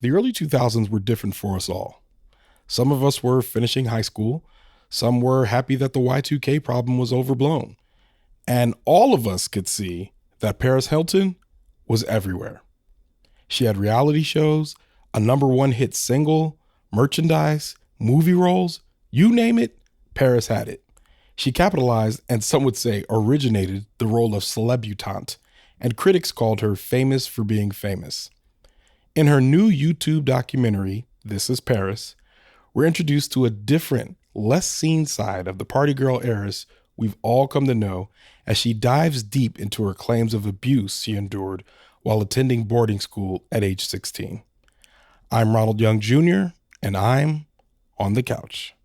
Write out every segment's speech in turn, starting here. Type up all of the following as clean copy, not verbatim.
The early 2000s were different for us all. Some of us were finishing high school, some were happy that the Y2K problem was overblown, and all of us could see that Paris Hilton was everywhere. She had reality shows, a number one hit single, merchandise, movie roles, you name it, Paris had it. She capitalized and some would say originated the role of celebutante, and critics called her famous for being famous. In her new YouTube documentary, This Is Paris, we're introduced to a different, less seen side of the party girl heiress we've all come to know as she dives deep into her claims of abuse she endured while attending boarding school at age 16. I'm Ronald Young Jr., and I'm on the couch.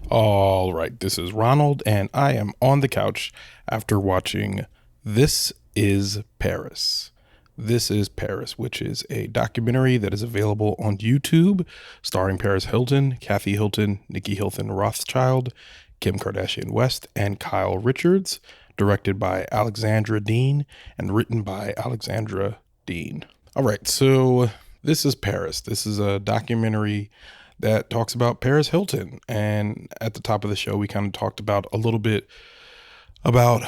All right, this is Ronald, and I am on the couch after watching This Is Paris. This is Paris, which is a documentary that is available on YouTube, starring Paris Hilton, Kathy Hilton, Nicky Hilton Rothschild, Kim Kardashian West, and Kyle Richards, directed by Alexandra Dean, and written by Alexandra Dean. All right, so This is Paris. This is a documentary that talks about Paris Hilton. And at the top of the show, we kind of talked about a little bit about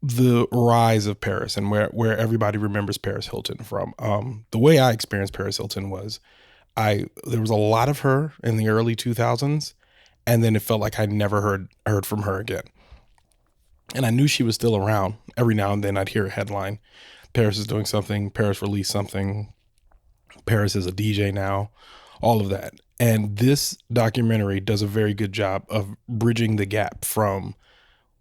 the rise of Paris and where everybody remembers Paris Hilton from. The way I experienced Paris Hilton was there was a lot of her in the early 2000s, and then it felt like I never heard from her again. And I knew she was still around. Every now and then I'd hear a headline, Paris is doing something, Paris released something, Paris is a DJ now, all of that. And this documentary does a very good job of bridging the gap from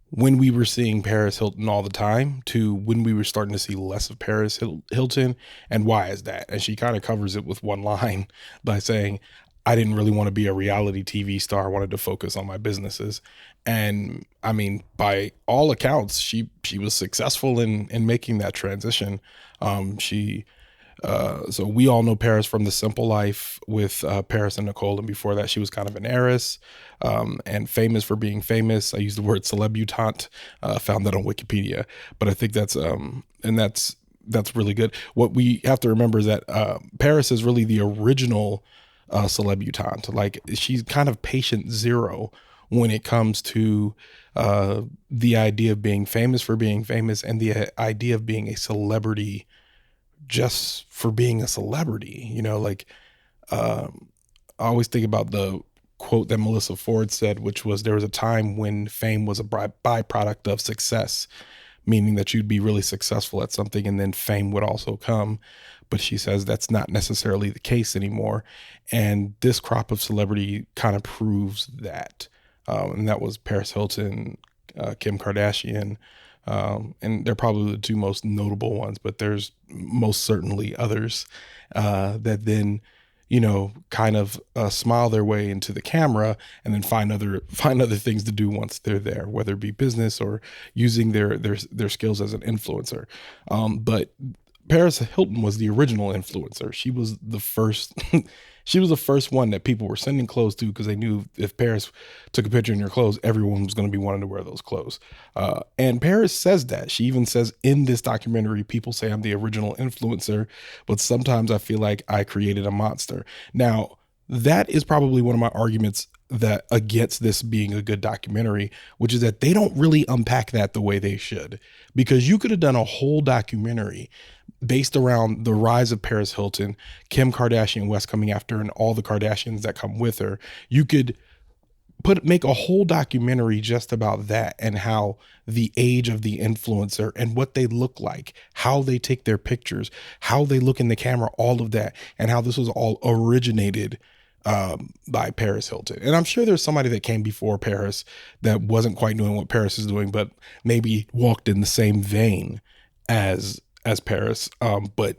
when we were seeing Paris Hilton all the time to when we were starting to see less of Paris Hilton, and why is that? And she kind of covers it with one line by saying, I didn't really want to be a reality TV star. I wanted to focus on my businesses. And I mean, by all accounts, she was successful in making that transition. So we all know Paris from The Simple Life with Paris and Nicole, and before that she was kind of an heiress and famous for being famous. I use the word celebutante, found that on Wikipedia, but I think that's really good. What we have to remember is that Paris is really the original celebutante. Like, she's kind of patient zero when it comes to the idea of being famous for being famous and the idea of being a celebrity just for being a celebrity. I always think about the quote that Melissa Ford said, which was, there was a time when fame was a byproduct of success, meaning that you'd be really successful at something and then fame would also come. But she says that's not necessarily the case anymore. And this crop of celebrity kind of proves that. And that was Paris Hilton, Kim Kardashian, and they're probably the two most notable ones, but there's most certainly others that then, kind of smile their way into the camera and then find other things to do once they're there, whether it be business or using their skills as an influencer. But Paris Hilton was the original influencer. She was the first. She was the first one that people were sending clothes to because they knew if Paris took a picture in your clothes, everyone was going to be wanting to wear those clothes. And Paris says that. She even says in this documentary, people say I'm the original influencer, but sometimes I feel like I created a monster. Now, that is probably one of my arguments that against this being a good documentary, which is that they don't really unpack that the way they should, because you could have done a whole documentary based around the rise of Paris Hilton, Kim Kardashian West coming after, and all the Kardashians that come with her. You could make a whole documentary just about that, and how the age of the influencer and what they look like, how they take their pictures, how they look in the camera, all of that, and how this was all originated by Paris Hilton. And I'm sure there's somebody that came before Paris that wasn't quite doing what Paris is doing, but maybe walked in the same vein as Paris. But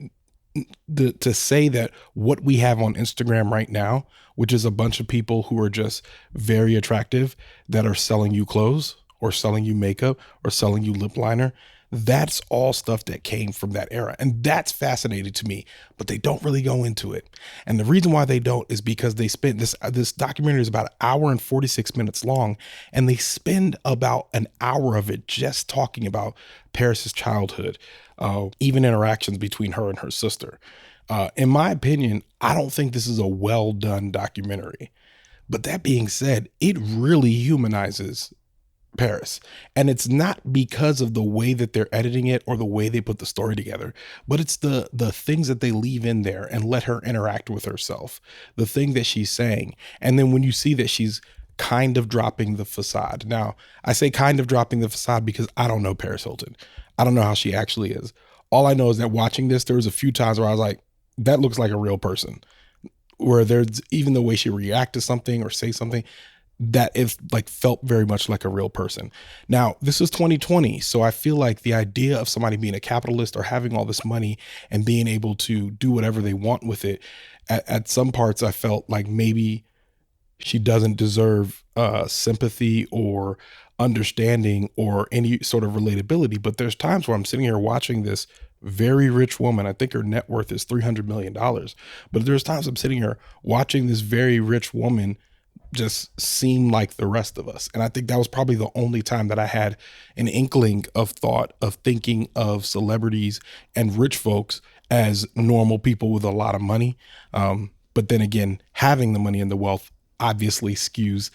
to say that what we have on Instagram right now, which is a bunch of people who are just very attractive that are selling you clothes or selling you makeup or selling you lip liner, that's all stuff that came from that era. And that's fascinating to me, but they don't really go into it. And the reason why they don't is because they spend this documentary is about an hour and 46 minutes long. And they spend about an hour of it just talking about Paris's childhood, even interactions between her and her sister. In my opinion, I don't think this is a well done documentary. But that being said, it really humanizes Paris. And it's not because of the way that they're editing it or the way they put the story together, but it's the things that they leave in there and let her interact with herself, the thing that she's saying. And then when you see that she's kind of dropping the facade. Now, I say kind of dropping the facade because I don't know Paris Hilton. I don't know how she actually is. All I know is that watching this, there was a few times where I was like, that looks like a real person, where there's even the way she react to something or say something that it like felt very much like a real person. Now, this is 2020. So I feel like the idea of somebody being a capitalist or having all this money and being able to do whatever they want with it, at some parts, I felt like maybe she doesn't deserve sympathy or understanding or any sort of relatability. But there's times where I'm sitting here watching this very rich woman. I think her net worth is $300 million. But there's times I'm sitting here watching this very rich woman just seem like the rest of us. And I think that was probably the only time that I had an inkling of thought of thinking of celebrities and rich folks as normal people with a lot of money. But then again, having the money and the wealth obviously skews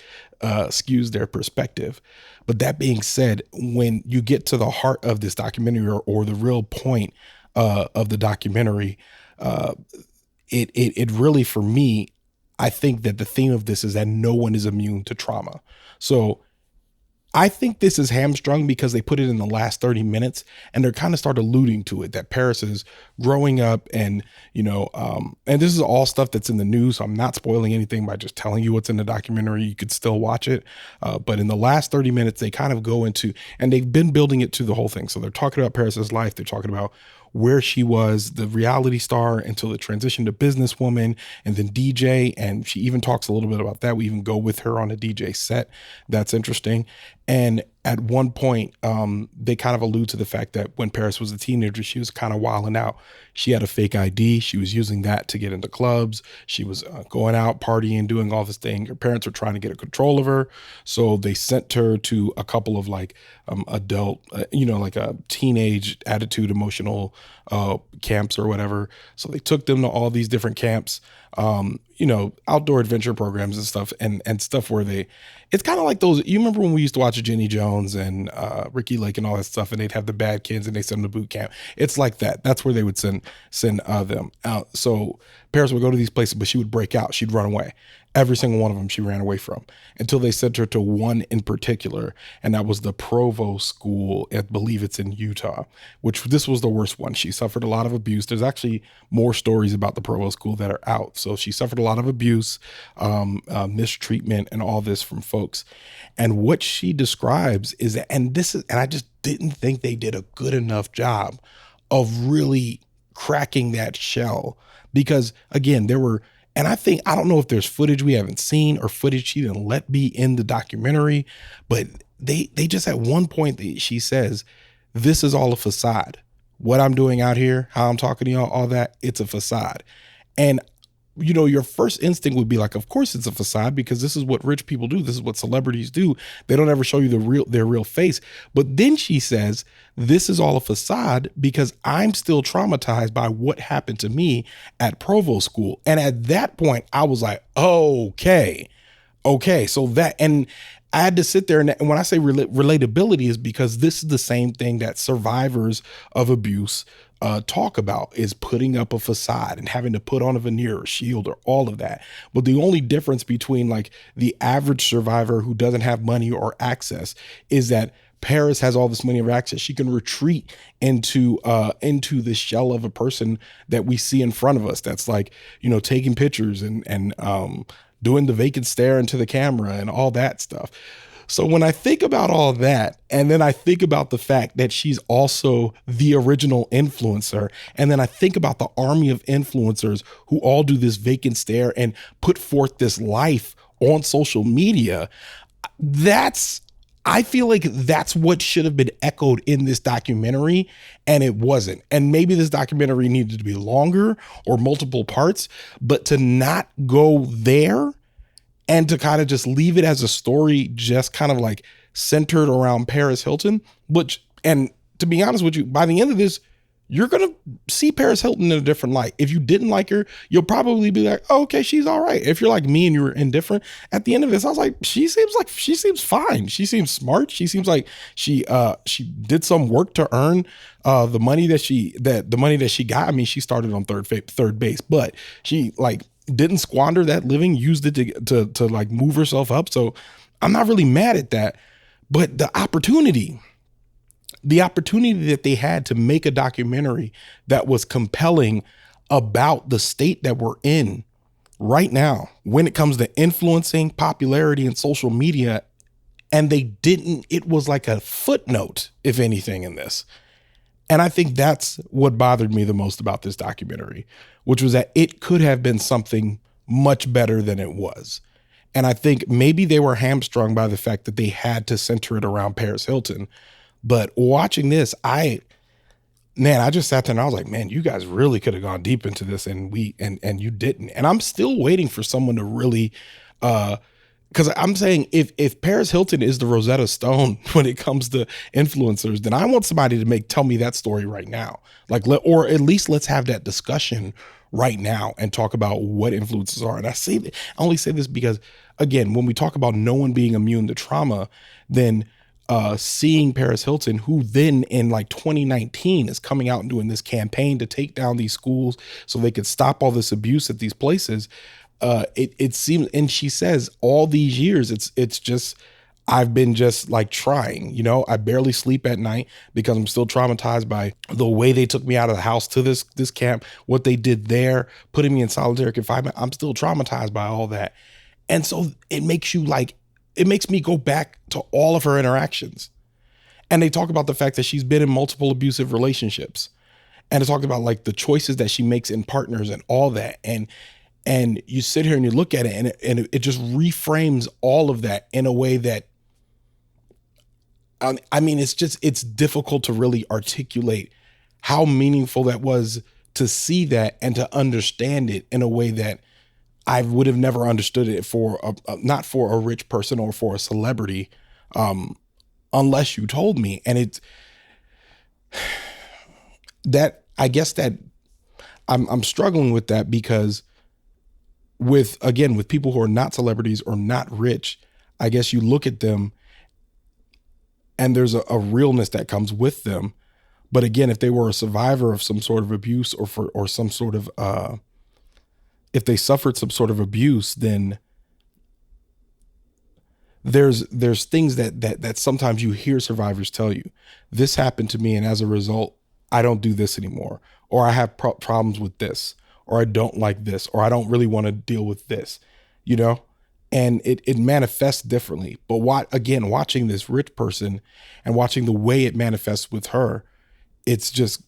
their perspective. But that being said, when you get to the heart of this documentary or the real point of the documentary, it really, for me, I think that the theme of this is that no one is immune to trauma. So I think this is hamstrung because they put it in the last 30 minutes and they're kind of start alluding to it, that Paris is growing up and, and this is all stuff that's in the news. So I'm not spoiling anything by just telling you what's in the documentary. You could still watch it. But in the last 30 minutes, they kind of go into, and they've been building it to the whole thing. So they're talking about Paris's life. They're talking about where she was the reality star until the transition to businesswoman and then DJ. And she even talks a little bit about that. We even go with her on a DJ set. That's interesting. And at one point, they kind of allude to the fact that when Paris was a teenager, she was kind of wilding out. She had a fake ID. She was using that to get into clubs. She was going out, partying, doing all this thing. Her parents were trying to get a control of her. So they sent her to a couple of like adult, like a teenage attitude, emotional camps or whatever. So they took them to all these different camps, outdoor adventure programs and stuff where it's kind of like those, you remember when we used to watch Jenny Jones and Ricky Lake and all that stuff, and they'd have the bad kids and they send them to boot camp. It's like that. That's where they would send them out. So Paris would go to these places, but she would break out. She'd run away. Every single one of them she ran away from until they sent her to one in particular. And that was the Provo school. I believe it's in Utah, which this was the worst one. She suffered a lot of abuse. There's actually more stories about the Provo school that are out. So she suffered a lot of abuse, mistreatment and all this from folks. And what she describes is that, and I just didn't think they did a good enough job of really cracking that shell, because again, and I don't know if there's footage we haven't seen or footage she didn't let be in the documentary, but they just at one point she says, this is all a facade. What I'm doing out here, how I'm talking to y'all, all that, it's a facade. And your first instinct would be like, of course it's a facade, because this is what rich people do. This is what celebrities do. They don't ever show you their real face. But then she says, this is all a facade because I'm still traumatized by what happened to me at Provo school. And at that point, I was like, okay, Okay, so that, and I had to sit there, and when I say relatability is because this is the same thing that survivors of abuse talk about, is putting up a facade and having to put on a veneer or shield or all of that. But the only difference between like the average survivor who doesn't have money or access is that Paris has all this money or access. She can retreat into the shell of a person that we see in front of us. That's like, you know, taking pictures and doing the vacant stare into the camera and all that stuff. So when I think about all that, and then I think about the fact that she's also the original influencer, and then I think about the army of influencers who all do this vacant stare and put forth this life on social media, I feel like that's what should have been echoed in this documentary, and it wasn't. And maybe this documentary needed to be longer or multiple parts, but to not go there and to kind of just leave it as a story just kind of like centered around Paris Hilton, which, and to be honest with you, by the end of this, you're going to see Paris Hilton in a different light. If you didn't like her, you'll probably be like, oh, okay, she's all right. If you're like me and you were indifferent, at the end of this, I was like she seems fine. She seems smart. She seems like she did some work to earn the money that she got. I mean, she started on third base, but she like didn't squander that living, used it to like move herself up. So I'm not really mad at that, but the opportunity that they had to make a documentary that was compelling about the state that we're in right now when it comes to influencing, popularity, and social media. And they didn't, it was like a footnote, if anything, in this. And I think that's what bothered me the most about this documentary, which was that it could have been something much better than it was. And I think maybe they were hamstrung by the fact that they had to center it around Paris Hilton. But watching this, I just sat there and I was like, man, you guys really could have gone deep into this, and you didn't. And I'm still waiting for someone to really, because I'm saying if Paris Hilton is the Rosetta Stone when it comes to influencers, then I want somebody to tell me that story right now. Like, or at least let's have that discussion right now and talk about what influencers are. And I only say this because, again, when we talk about no one being immune to trauma, then seeing Paris Hilton, who then in like 2019 is coming out and doing this campaign to take down these schools so they could stop all this abuse at these places. It seems, and she says all these years, it's just, I've been just like trying, you know, I barely sleep at night because I'm still traumatized by the way they took me out of the house to this camp, what they did there, putting me in solitary confinement. I'm still traumatized by all that. And so it makes me go back to all of her interactions. And they talk about the fact that she's been in multiple abusive relationships. And they talked about like the choices that she makes in partners and all that. And you sit here and you look at it and it just reframes all of that in a way that, I mean, it's difficult to really articulate how meaningful that was to see that and to understand it in a way that I would have never understood it not for a rich person or for a celebrity, unless you told me. And I guess that I'm struggling with that because with people who are not celebrities or not rich, I guess you look at them and there's a realness that comes with them. But again, if they were a survivor of some sort of abuse or some sort of, if they suffered some sort of abuse, then there's things that sometimes you hear survivors tell you, this happened to me, and as a result, I don't do this anymore, or I have problems with this, or I don't like this, or I don't really want to deal with this, you know? And it manifests differently. But watching this rich person and watching the way it manifests with her, it's just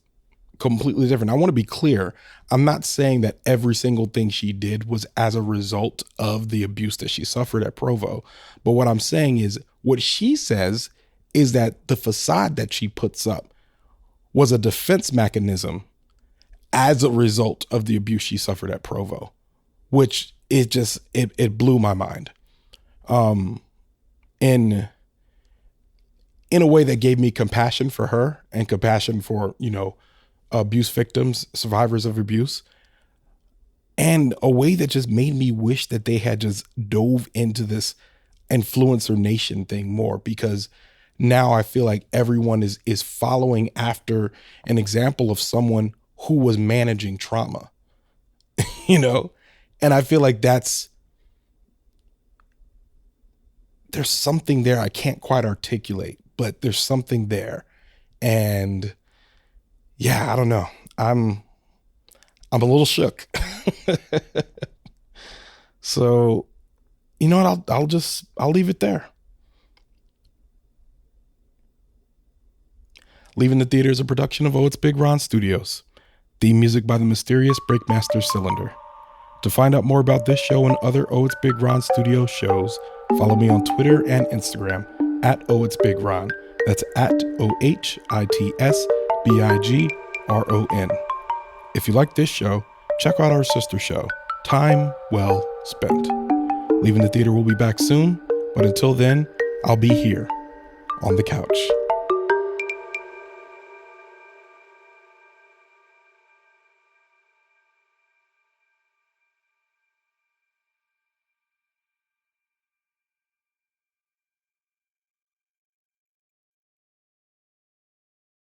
completely different. I want to be clear. I'm not saying that every single thing she did was as a result of the abuse that she suffered at Provo. But what I'm saying is what she says is that the facade that she puts up was a defense mechanism as a result of the abuse she suffered at Provo, which it blew my mind. In a way that gave me compassion for her and compassion for, you know, abuse victims, survivors of abuse. and a way that just made me wish that they had just dove into this influencer nation thing more, because now I feel like everyone is following after an example of someone who was managing trauma, you know? And I feel like there's something there I can't quite articulate, but there's something there. And yeah, I don't know. I'm a little shook. So, you know what? I'll leave it there. Leaving the Theater is a production of Oh It's Big Ron Studios. Theme music by the mysterious Breakmaster Cylinder. To find out more about this show and other Oh It's Big Ron Studios shows, follow me on Twitter and Instagram at Oh It's Big Ron. That's at ohitsBigRon. If you like this show, check out our sister show, Time Well Spent. Leaving the Theater will be back soon, but until then, I'll be here on the couch.